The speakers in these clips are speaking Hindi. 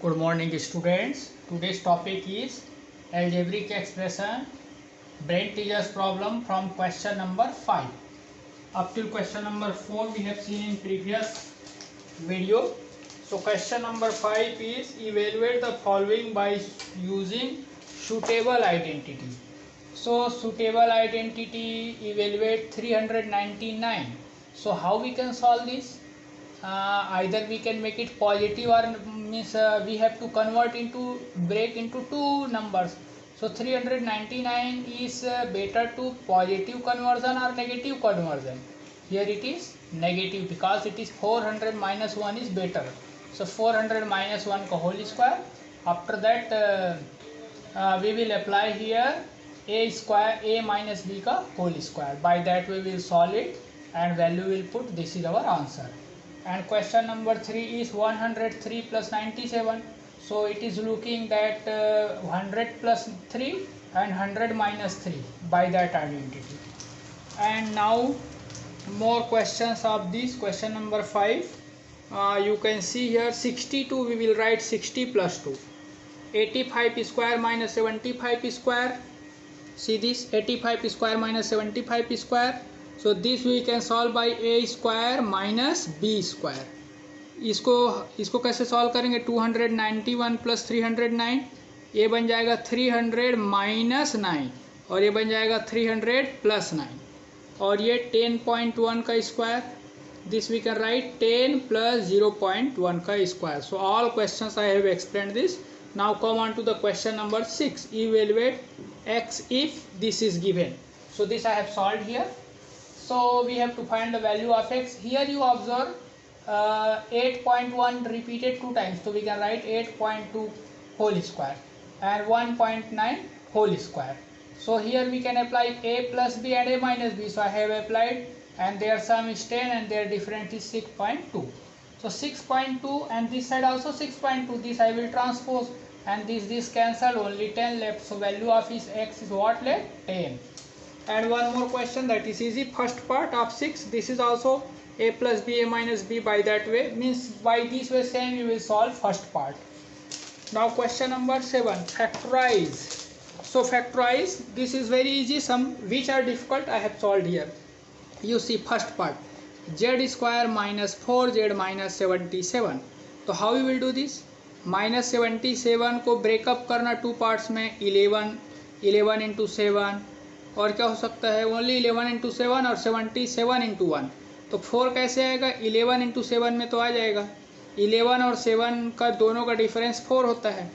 Good morning students. Today's topic is algebraic expression brain teasers problem from question number 5. Up till question number 4 we have seen in previous video. So question number 5 is evaluate the following by using suitable identity. So suitable identity evaluate 399. So how we can solve this? Either we can make it positive or means we have to convert into break into two numbers. So 399 is better to positive conversion or negative conversion. Here it is negative because it is 400 minus 1 is better. So 400 minus 1 का whole square. After that we will apply here a square a minus b का whole square. By that we will solve it and value will put. This is our answer. And question number 3 is 103 plus 97. So it is looking that 100 plus 3 and 100 minus 3 by that identity. And now more questions of this. Question number 5. You can see here 62 we will write 60 plus 2. 85 square minus 75 square. See this 85 square minus 75 square. So this we can solve by a square minus b square. इसको कैसे सॉल्व करेंगे? 291 प्लस 309 ये बन जाएगा 300 माइनस 9 और ये बन जाएगा 300 प्लस 9 और ये 10.1 का square. This we can write 10 plus 0.1 का square. So all questions I have explained this. Now come on to the question number 6. Evaluate x if this is given. So this I have solved here. So we have to find the value of x. Here you observe 8.1 repeated 2 times. So we can write 8.2 whole square and 1.9 whole square. So here we can apply a plus b and a minus b. So I have applied and their sum is 10 and their difference is 6.2. So 6.2 and this side also 6.2. This I will transpose and this cancelled, only 10 left. So value of is x is what left? 10. And one more question that is easy. First part of 6. This is also a plus b a minus b. By that way means by this way same you will solve first part. Now question number 7. Factorize. So factorize, this is very easy. Some which are difficult I have solved here. You see first part z square minus 4z minus 77. So how we will do this? Minus 77 को ब्रेकअप करना टू पार्ट्स में. 11 इंटू 7 और क्या हो सकता है? ओनली 11 इंटू 7 और 77 इंटू 1. तो 4 कैसे आएगा? 11 इंटू 7 में तो आ जाएगा. 11 और 7 का दोनों का डिफरेंस 4 होता है.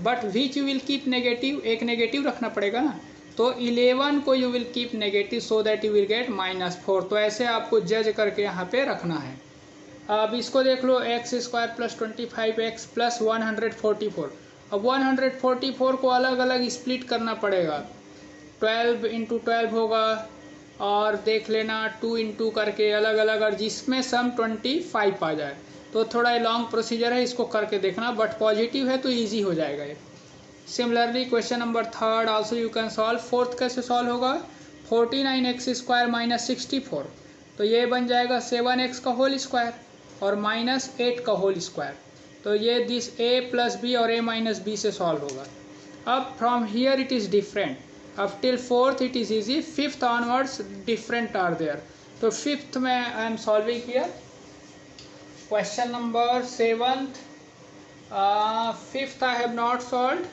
But which you will keep negative, एक नेगेटिव रखना पड़ेगा ना. तो 11 को you will keep negative so that you will get -4. तो ऐसे आपको जज करके यहाँ पे रखना है. अब इसको देख लो x square plus 25x plus 144. अब 144 को अलग अलग स्प्लिट करना पड़ेगा. 12 इंटू 12 होगा और देख लेना 2 इंटू करके अलग अलग, और जिसमें सम 25 आ जाए. तो थोड़ा लॉन्ग प्रोसीजर है, इसको करके देखना. बट पॉजिटिव है तो इजी हो जाएगा ये. Similarly question number 3 also you can solve. Fourth कैसे सॉल्व होगा? 49x square minus 64. तो ये बन जाएगा 7x का होल स्क्वायर और माइनस 8 का होल स्क्वायर. तो ये दिस a प्लस बी और a माइनस बी से सॉल्व होगा. अब from here it is different. अब till fourth it is easy. Fifth onwards different are there. तो फिफ्थ में I am solving here question number 7th. Fifth I have not solved.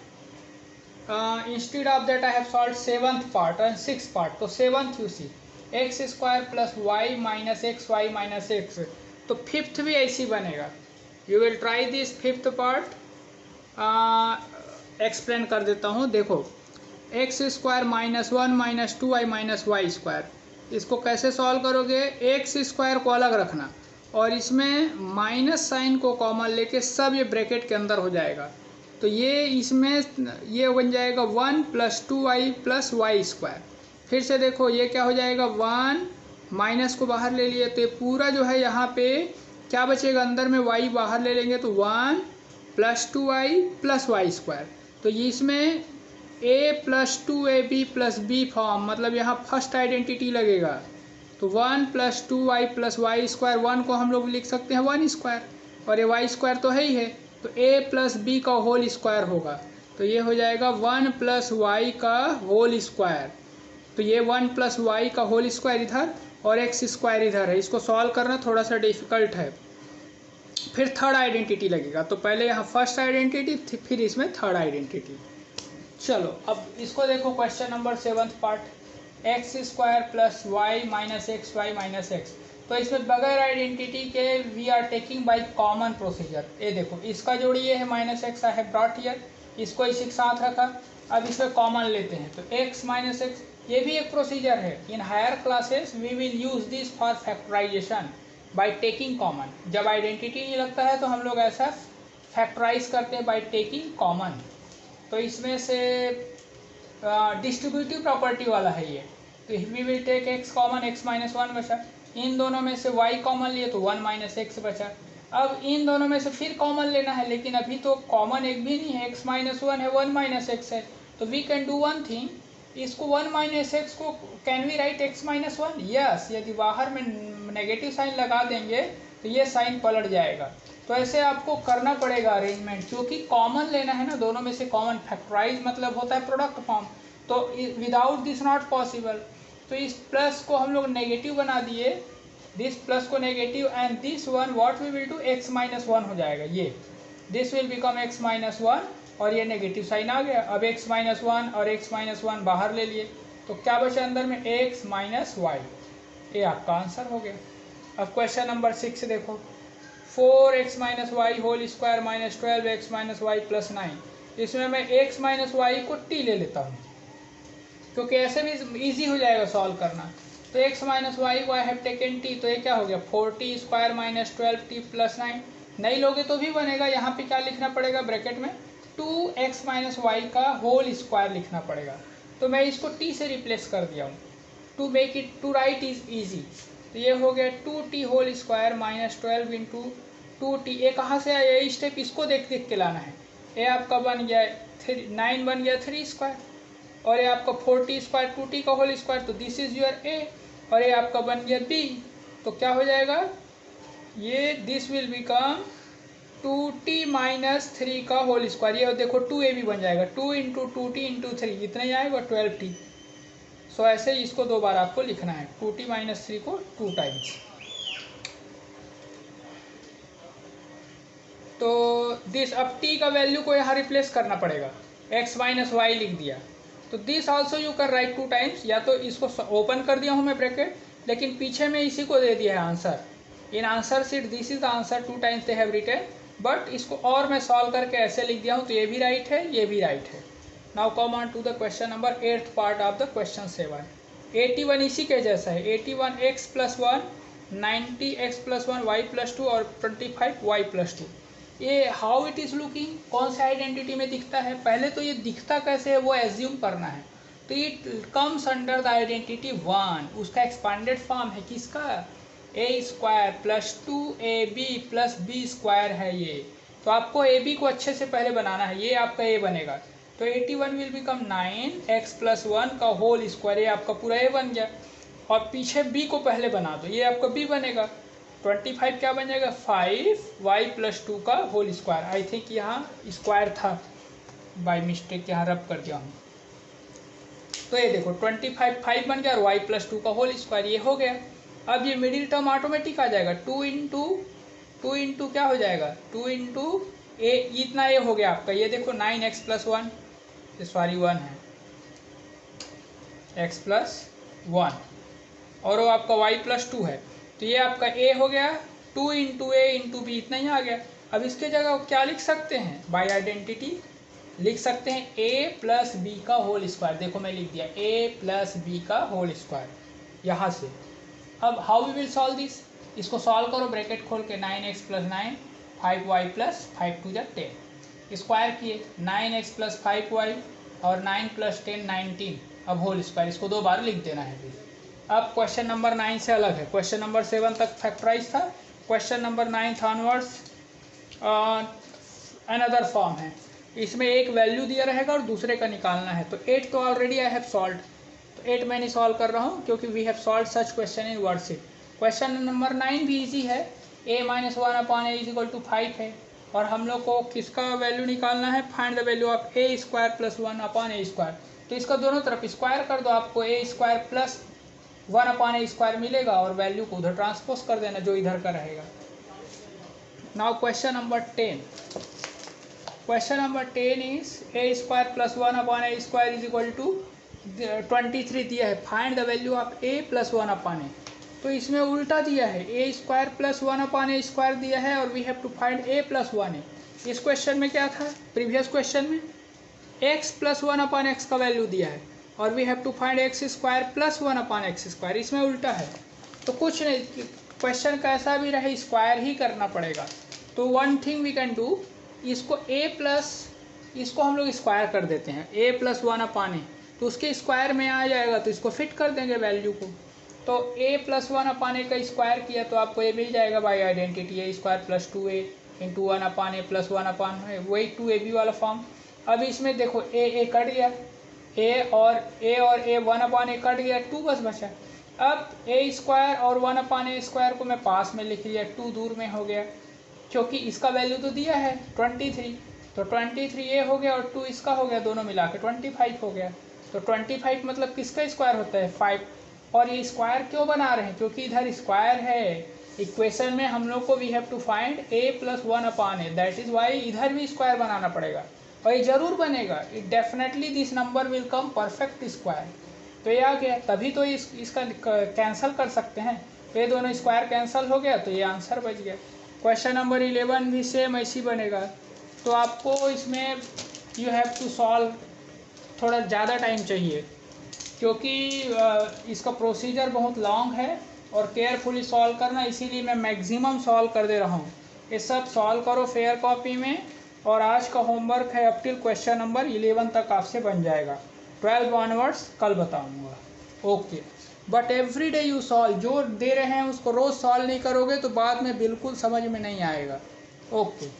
Instead of that I have solved 7th part and 6th part. तो 7th you see x square plus y minus x y minus x. तो फिफ्थ भी ऐसी बनेगा. You will try this fifth part. Explain कर देता हूँ. देखो x square minus 1 minus 2y minus y square. इसको कैसे सॉल्व करोगे? एक्स स्क्वायर को अलग रखना और इसमें माइनस साइन को कॉमन लेके सब ये ब्रैकेट के अंदर हो जाएगा. तो ये इसमें ये बन जाएगा 1 plus 2y plus Y square. फिर से देखो ये क्या हो जाएगा? 1 माइनस को बाहर ले लिए तो ये पूरा जो है यहाँ पे क्या बचेगा? अंदर में y बाहर ले लेंगे तो 1 plus 2y plus Y square. तो ये इसमें a plus 2ab plus b form, मतलब यहाँ फर्स्ट आइडेंटिटी लगेगा. तो 1 plus 2y plus Y square. 1 को हम लोग लिख सकते हैं 1 स्क्वायर और ये वाई स्क्वायर तो है ही है. तो a प्लस बी का होल स्क्वायर होगा, तो ये हो जाएगा 1 प्लस वाई का होल स्क्वायर। तो ये 1 प्लस वाई का होल स्क्वायर इधर और एक्स स्क्वायर इधर है, इसको सॉल्व करना थोड़ा सा डिफिकल्ट है। फिर थर्ड आइडेंटिटी लगेगा, तो पहले यहाँ फर्स्ट आइडेंटिटी फिर इसमें थर्ड आइडेंटिटी। चलो अब इसको देखो, question number 7th part, x square plus y minus x y minus x. तो इसमें बगैर आइडेंटिटी के we are taking by common procedure. ये देखो, इसका जोड़ी ये है minus x I have brought here, इसको इसी के साथ रखा। अब इसमें कॉमन लेते हैं, तो एक्स माइनस एक्स, ये भी एक प्रोसीजर है। In higher classes we will use this for factorisation by taking common. जब आइडेंटिटी नहीं लगता है तो हम लोग ऐसा फैक्टराइज करते हैं बाय टेकिंग कॉमन। तो इसमें से डिस्ट्रीब्यूटिव प्रॉपर्टी वाला है ये, तो we will take x common, x minus one बचा। इन दोनों में से y कॉमन लिए तो 1 माइनस एक्स बचा। अब इन दोनों में से फिर कॉमन लेना है, लेकिन अभी तो कॉमन एक भी नहीं है, x माइनस वन है, 1 माइनस एक्स है। तो we can do one thing, इसको 1 माइनस एक्स को can we write x minus one? Yes, यदि बाहर में नेगेटिव साइन लगा देंगे तो ये साइन पलट जाएगा। तो ऐसे आपको करना पड़ेगा अरेंजमेंट, क्योंकि कॉमन लेना है ना, दोनों में से कॉमन। फैक्टराइज मतलब होता है प्रोडक्ट फॉर्म, तो विदाउट दिस नॉट पॉसिबल। तो इस प्लस को हम लोग नेगेटिव बना दिए, दिस प्लस को negative, and this one what we will do, x minus one हो जाएगा। ये this will become x minus one, और ये नेगेटिव साइन आ गया। अब x माइनस वन और x माइनस वन बाहर ले लिए, तो क्या बचा अंदर में, x माइनस वाई। ये आपका आंसर हो गया। अब क्वेश्चन नंबर 6 देखो, 4x minus y whole square minus 12x minus y plus 9। इसमें मैं x माइनस वाई को t ले लेता हूँ, क्योंकि ऐसे भी इजी हो जाएगा सॉल्व करना। तो x माइनस वाई को आई हैव टेकन t, तो ये क्या हो गया, 4t square minus 12t plus 9। नहीं लोगे तो भी बनेगा, यहाँ पे क्या लिखना पड़ेगा ब्रैकेट में, 2x माइनस वाई का होल स्क्वायर लिखना पड़ेगा। तो मैं इसको t से रिप्लेस कर दिया हूँ, to make it to write is easy. तो ये हो गया 2t whole square minus 12 into 2t। ये कहाँ से आया, ये स्टेप इसको देख देख के लाना है। ये आपका बन गया 9 बन गया 3 स्क्वायर, और ये आपका 4t स्क्वायर 2t का होल स्क्वायर, तो दिस इज योर a, और ये आपका बन गया b। तो क्या हो जाएगा, ये this will become 2t minus 3 का होल स्क्वायर। ये देखो 2a भी बन जाएगा, 2 इंटू 2t इंटू 3 इतना ही आएगा 12t। सो ऐसे ही इसको दो बार आपको लिखना है, 2t माइनस 3 को 2 टाइम्स। तो दिस, अब t का वैल्यू को यहाँ रिप्लेस करना पड़ेगा, x माइनस वाई लिख दिया। तो दिस आल्सो यू कर राइट 2 टाइम्स, या तो इसको ओपन कर दिया हूँ मैं ब्रैकेट, लेकिन पीछे में इसी को दे दिया है answer. In answer sheet this is the answer 2 times they have written, but इसको और मैं सॉल्व करके ऐसे लिख दिया हूँ, तो ये भी राइट है, ये भी राइट है। Now come on to the question number 8th part of the question 7। 81 इसी के जैसा है, 81x plus 1, 90x plus 1 y plus 2 और 25 y प्लस 2। ये हाउ इट इज़ लुकिंग, कौन से आइडेंटिटी में दिखता है, पहले तो ये दिखता कैसे है वो एज्यूम करना है। तो it comes under the identity 1, उसका एक्सपांडेड फॉर्म है किसका, a square plus 2ab plus b square है ये। तो आपको ab को अच्छे से पहले बनाना है, ये आपका a बनेगा। तो 81 विल बिकम 9x प्लस 1 का होल स्क्वायर, ये आपका पूरा a बन गया। और पीछे b को पहले बना दो, ये आपका b बनेगा। 25 क्या बन जाएगा, 5y प्लस 2 का होल स्क्वायर। आई थिंक यहाँ स्क्वायर था, बाय मिस्टेक यहाँ रब कर दिया हूँ। तो ये देखो 25 5 बन गया और y प्लस 2 का होल स्क्वायर, ये हो गया। अब ये मिडिल टर्म ऑटोमेटिक आ जाएगा, 2 इंटू क्या हो जाएगा, 2 इंटू ए, इतना ये हो गया आपका। ये देखो 9x प्लस 1, सॉरी 1 है, x प्लस 1, और वो आपका y प्लस 2 है। तो ये आपका a हो गया, 2 इंटू ए इंटू बी, इतना ही आ गया। अब इसके जगह क्या लिख सकते हैं, बाय आइडेंटिटी लिख सकते हैं a प्लस बी का होल स्क्वायर। देखो मैं लिख दिया a प्लस बी का होल स्क्वायर यहाँ से। अब how we will solve this, इसको सॉल्व करो ब्रैकेट खोल के, 9x प्लस 9 5y प्लस 5 2 जा 10, स्क्वायर किए 9x प्लस 5y और 9 प्लस 10 19, अब होल स्क्वायर, इसको दो बार लिख देना है। अब क्वेश्चन नंबर 9 से अलग है, क्वेश्चन नंबर 7 तक फैक्टराइज था, question number 9 onwards another form है। इसमें एक वैल्यू दिया रहेगा और दूसरे का निकालना है। तो 8 तो ऑलरेडी आई हैव सॉल्व, तो 8 मैं नहीं सॉल्व कर रहा हूँ क्योंकि we have solve such question in worksheet. Question number 9 भी इजी है, a minus 1 upon a is equal to 5 है। और हम लोग को किसका वैल्यू निकालना है, find the value of A square plus 1 upon a square. तो इसका दोनों तरफ स्क्वायर कर दो, आपको ए square plus 1 upon a square मिलेगा और वैल्यू को उधर ट्रांसपोज कर देना जो इधर का रहेगा। Now question number 10। Question number 10 is a square plus 1 upon a square is equal to 23 दिया है, find the value of a plus 1 upon a. तो इसमें उल्टा दिया है, a square plus 1 upon a square दिया है और we have to find A plus 1 a. इस क्वेश्चन में क्या था, प्रीवियस क्वेश्चन में एक्स प्लस 1 अपॉन एक्स का वैल्यू दिया है और we have to find X square plus 1 upon X square. इसमें उल्टा है, तो कुछ नहीं, क्वेश्चन कैसा भी रहे स्क्वायर ही करना पड़ेगा। तो one thing we can do, इसको ए प्लस, इसको हम लोग स्क्वायर कर देते हैं, ए प्लस 1 अपॉन ए, तो उसके स्क्वायर में आ जाएगा, तो इसको फिट कर देंगे वैल्यू को। तो a प्लस 1 अपॉन ए का स्क्वायर किया तो आपको ए मिल जाएगा by identity, A square plus 2a into 1 upon A plus 1 upon है, वही 2ab वाला फॉर्म। अब इसमें देखो ए कट गया, ए और ए 1 अपॉन ए कट गया, 2 बस बचा। अब ए स्क्वायर और 1 अपॉन ए स्क्वायर को मैं पास में लिख लिया, 2 दूर में हो गया, क्योंकि इसका वैल्यू तो दिया है 23, तो 23 ए हो गया और 2 इसका हो गया, दोनों मिला के 25 हो गया। तो 25 मतलब किसका स्क्वायर होता है, 5। और ये स्क्वायर क्यों बना रहे हैं, क्योंकि इधर स्क्वायर है इक्वेशन में, हम लोग को we have to find A plus 1 upon A, that is Y इधर भी स्क्वायर बनाना पड़ेगा और ये जरूर बनेगा, it definitely this number will come perfect square. तो ये आ गया, तभी तो इसका कैंसिल कर सकते हैं, तो ये दोनों स्क्वायर कैंसिल हो गया, तो ये आंसर बच गया। क्वेश्चन नंबर 11 भी सेम ऐसी बनेगा। तो आपको इसमें यू हैव टू सॉल्व, थोड़ा ज़्यादा टाइम चाहिए क्योंकि इसका प्रोसीजर बहुत लॉन्ग है और केयरफुली सॉल्व करना, इसीलिए मैं मैक्सिमम सॉल्व कर दे रहा हूँ। ये सब सॉल्व करो फेयर कॉपी में, और आज का होमवर्क है अप टिल क्वेश्चन नंबर 11 तक आपसे बन जाएगा, 12 ऑनवर्ड्स कल बताऊँगा। Okay, but every day you solve, जो दे रहे हैं उसको रोज़ सॉल्व नहीं करोगे तो बाद में बिल्कुल समझ में नहीं आएगा। ओके।